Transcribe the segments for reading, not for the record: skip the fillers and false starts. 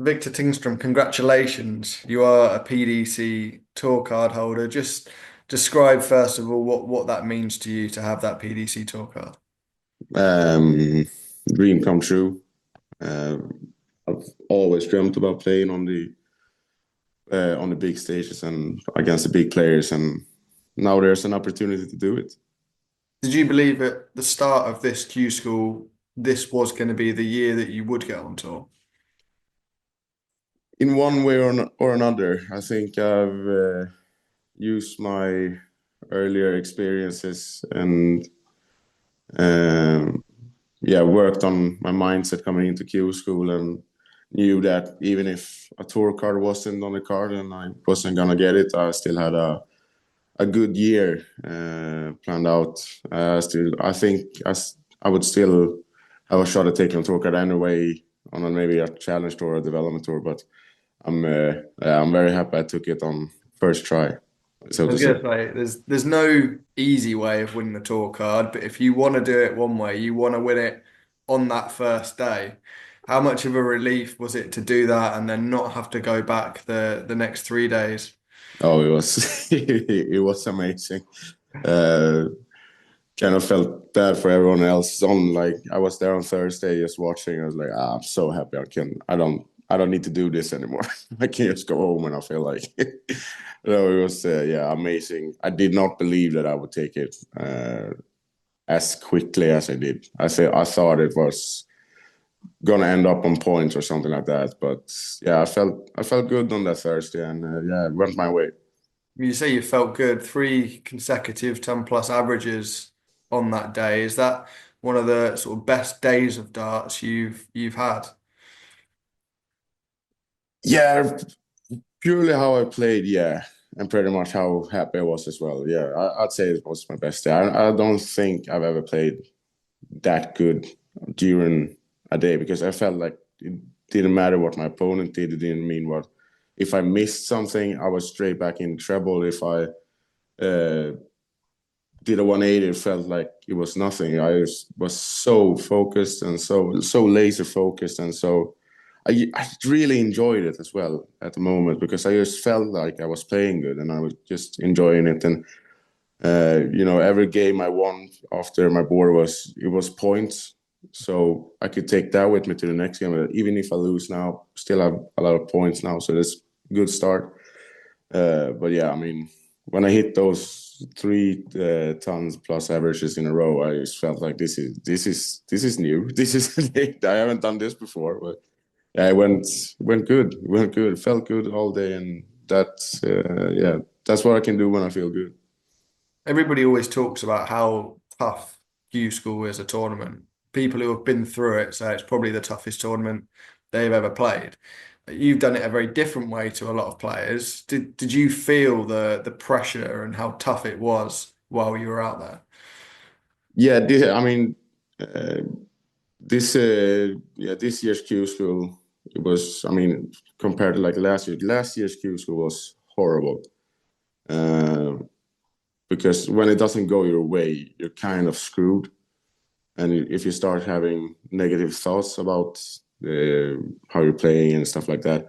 Viktor Tingstrom, congratulations. You are a PDC tour card holder. Just describe first of all what that means to you to have that PDC tour card. Um, Dream come true. Uh, I've always dreamt about playing on the big stages and against the big players, and now there's an opportunity to do it. Did you believe at the start of this Q school this was going to be the year that you would get on tour? In one way or another, I think I've used my earlier experiences and um, yeah, worked on my mindset coming into Q school and knew that even if a tour card wasn't on the card and I wasn't gonna get it, I still had a good year planned out. I think I would still have a shot at taking a tour card anyway on maybe a challenge tour or a development tour. But I'm very happy I took it on first try, so I to was say. gonna say there's no easy way of winning the tour card, but if you want to do it one way, you want to win it on that first day. How much of a relief was it to do that and then not have to go back the next 3 days? Oh, it was it was amazing. Uh, Kind of felt bad for everyone else. On like I was there on Thursday just watching. I was like, I'm so happy I don't need to do this anymore. I can just go home when I feel like. No, it was yeah, amazing. I did not believe that I would take it as quickly as I did. I thought it was gonna end up on points or something like that. But yeah, I felt good on that Thursday, and yeah, it went my way. You say you felt good, three consecutive 10 plus averages on that day. Is that one of the sort of best days of darts you've had? Yeah, purely how I played, yeah, and pretty much how happy I was as well. Yeah, I'd say it was my best day. I don't think I've ever played that good during a day because I felt like it didn't matter what my opponent did. It didn't mean what. If I missed something, I was straight back in trouble. If I uh, did a 180, it felt like it was nothing. Was so focused and so laser focused and so I really enjoyed it as well at the moment because I just felt like I was playing good and I was just enjoying it. And every game I won after my board was points, so I could take that with me to the next game. Even if I lose now, still have a lot of points now, so that's a good start. But yeah, I mean, when I hit those three tons plus averages in a row, I just felt like this is new. This is I haven't done this before, but yeah, it went good. It went good. Felt good all day, and that's yeah, that's what I can do when I feel good. Everybody always talks about how tough Q School is a tournament. People who have been through it say it's probably the toughest tournament they've ever played. You've done it a very different way to a lot of players. Did you feel the pressure and how tough it was while you were out there? Yeah, I mean, uh, this year's Q school, it was, I mean, compared to like last year's Q school was horrible. Uh, because when it doesn't go your way, you're kind of screwed. And if you start having negative thoughts about how you're playing and stuff like that,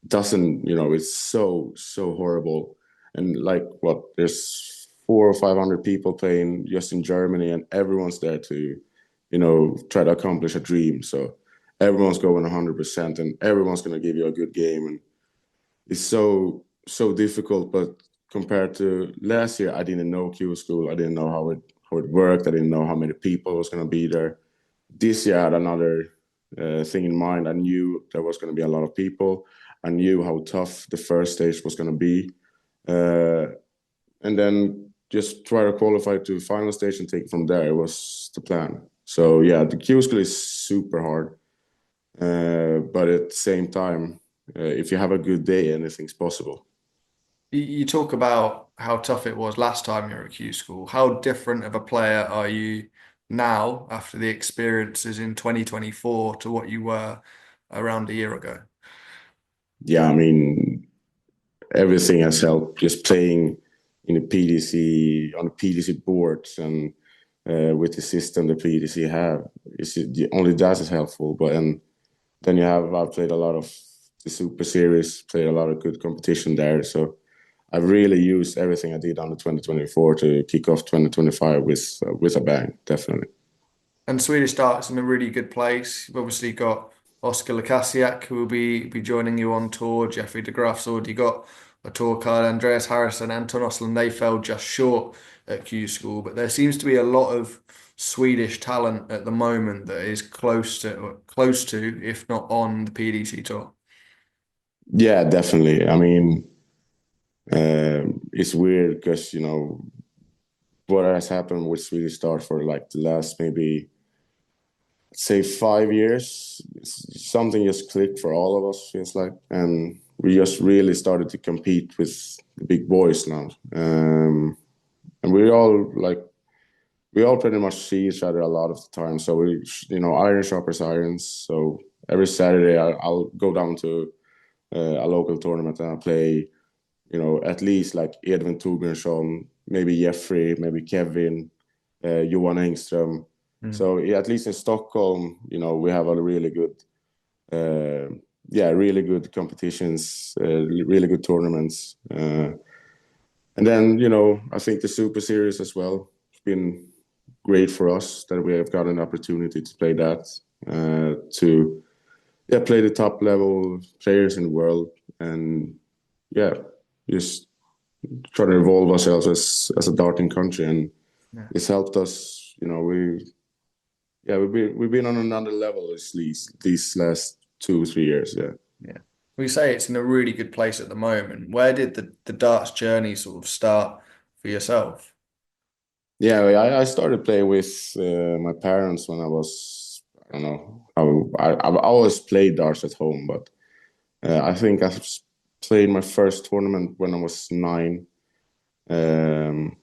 it doesn't, it's so horrible. And like what, there's 400 or 500 people playing just in Germany, and everyone's there to, try to accomplish a dream. So everyone's going 100%, and everyone's going to give you a good game. And it's so difficult. But compared to last year, I didn't know Q school. I didn't know how it worked. I didn't know how many people was going to be there. This year, I had another thing in mind. I knew there was going to be a lot of people. I knew how tough the first stage was going to be, uh, and then just try to qualify to the final stage and take it from there. It was the plan. So yeah, the Q school is super hard, but at the same time, if you have a good day, anything's possible. You talk about how tough it was last time you were at Q School. How different of a player are you now after the experiences in 2024 to what you were around a year ago? Yeah, I mean, everything has helped. Just playing in the PDC on the PDC boards and with the system the PDC have, only that is helpful. But and then I've played a lot of the Super Series, played a lot of good competition there. So I've really used everything I did on the 2024 to kick off 2025 with a bang, definitely. And Swedish Darts in a really good place. You've obviously got Oscar Lukasiak, who will be joining you on tour. Jeffrey de Graaf's already got a tour card. Andreas Harrison, Anton Osland, they fell just short at Q School. But there seems to be a lot of Swedish talent at the moment that is close to, if not on the PDC tour. Yeah, definitely. I mean, it's weird because, what has happened with Swedish Start for like the last maybe, say, 5 years, something just clicked for all of us, feels like. And we just really started to compete with the big boys now. And we all pretty much see each other a lot of the time. So iron sharpens irons. So every Saturday I'll go down to a local tournament and I'll play, at least like Edvin Torbjörnsson, maybe Jeffrey, maybe Kevin, Johan Engström. So yeah, at least in Stockholm, we have a really good, really good competitions, really good tournaments. And then, I think the Super Series as well. It's been great for us that we have got an opportunity to play that, to play the top level players in the world, and just try to evolve ourselves as a darting country, and it's helped us. We've been on another level at least these last 2-3 years. Yeah. We say it's in a really good place at the moment. Where did the darts journey sort of start for yourself? Yeah, I started playing with my parents when I was, I don't know, I've always played darts at home, but I think I played my first tournament when I was 9. And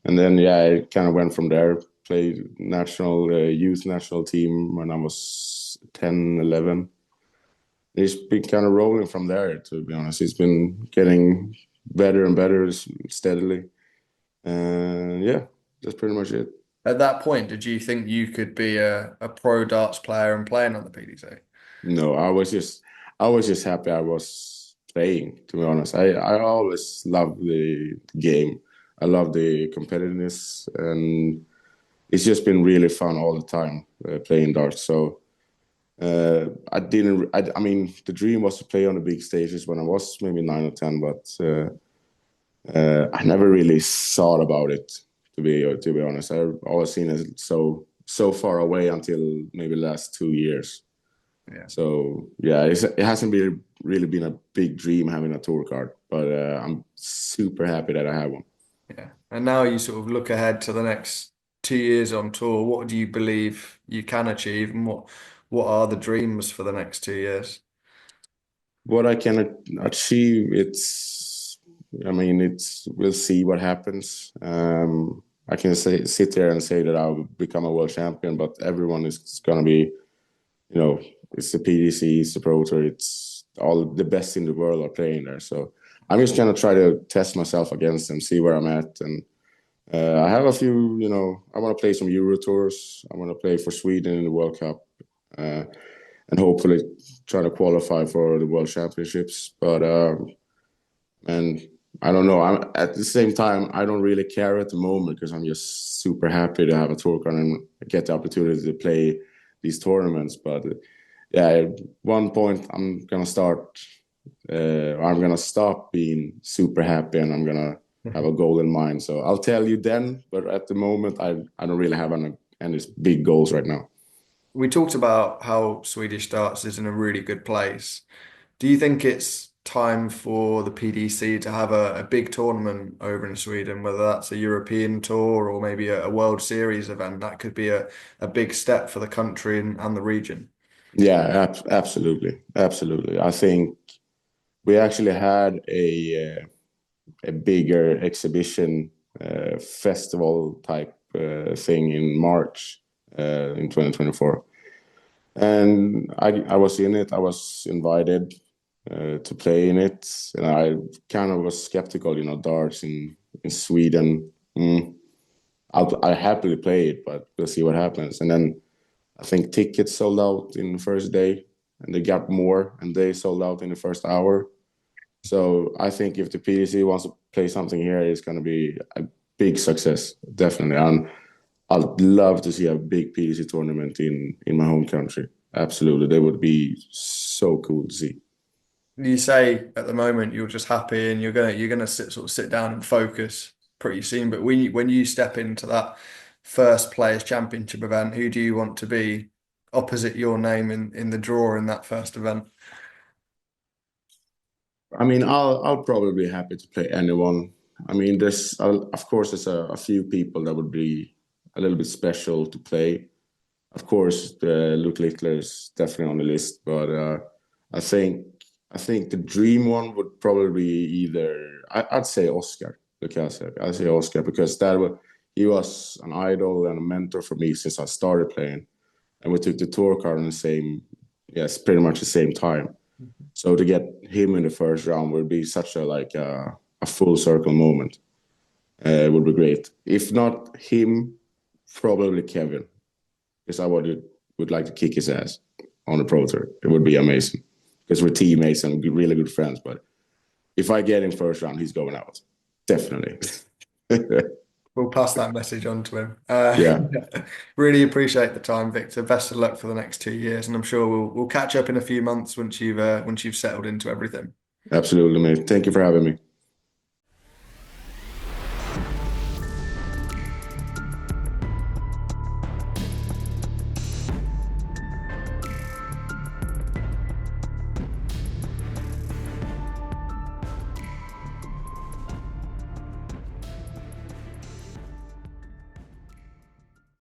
then, I kind of went from there, played youth national team when I was 10, 11. It's been kind of rolling from there, to be honest. It's been getting better and better steadily. And that's pretty much it. At that point, did you think you could be a pro darts player and playing on the PDC? No, I was just happy I was playing, to be honest. I always loved the game. I love the competitiveness, and it's just been really fun all the time playing darts. So I mean, the dream was to play on the big stages when I was maybe 9 or 10, but I never really thought about it, to be honest. I've always seen it so far away until maybe the last 2 years. Yeah. So it hasn't really been a big dream having a tour card, but I'm super happy that I have one. Yeah. And now you sort of look ahead to the next 2 years on tour. What do you believe you can achieve, and what are the dreams for the next 2 years? What I can achieve, we'll see what happens. I can sit there and say that I'll become a world champion, but everyone is going to be, it's the PDC, it's the Pro Tour, it's all the best in the world are playing there. So I'm just going to try to test myself against them, see where I'm at. And I have a few, I want to play some Euro Tours. I want to play for Sweden in the World Cup. And hopefully try to qualify for the World Championships. But, and I don't know. At the same time, I don't really care at the moment because I'm just super happy to have a tour card and get the opportunity to play these tournaments. But at one point, I'm going to stop being super happy, and I'm going to have a goal in mind. So I'll tell you then. But at the moment, I don't really have any big goals right now. We talked about how Swedish darts is in a really good place. Do you think it's time for the PDC to have a big tournament over in Sweden, whether that's a European tour or maybe a World Series event? That could be a big step for the country and the region. Yeah, absolutely. Absolutely. I think we actually had a bigger exhibition festival type thing in March in 2024. And I was in it. I was invited to play in it. And I kind of was skeptical, darts in Sweden. I happily play it, but we'll see what happens. And then I think tickets sold out in the first day. and they got more, and they sold out in the first hour. So I think if the PDC wants to play something here, it's going to be a big success, definitely. And I'd love to see a big PDC tournament in my home country. Absolutely, they would be so cool to see. You say at the moment you're just happy and you're gonna sit down and focus pretty soon. But when you step into that first Players Championship event, who do you want to be opposite your name in the draw in that first event? I mean, I'll probably be happy to play anyone. I mean, of course there's a few people that would be a little bit special to play. Of course, Luke Littler is definitely on the list, but I think the dream one would probably be I'd say Oscar Lukasek. I'd say Oscar because he was an idol and a mentor for me since I started playing, and we took the tour card on pretty much the same time. So to get him in the first round would be such a full circle moment. It would be great. If not him, probably Kevin, because I would like to kick his ass on the pro tour. It would be amazing because we're teammates and really good friends. But if I get him first round, he's going out, definitely. We'll pass that message on to him. Yeah, Really appreciate the time, Victor. Best of luck for the next 2 years, and I'm sure we'll catch up in a few months once you've settled into everything. absolutely, mate. Thank you for having me.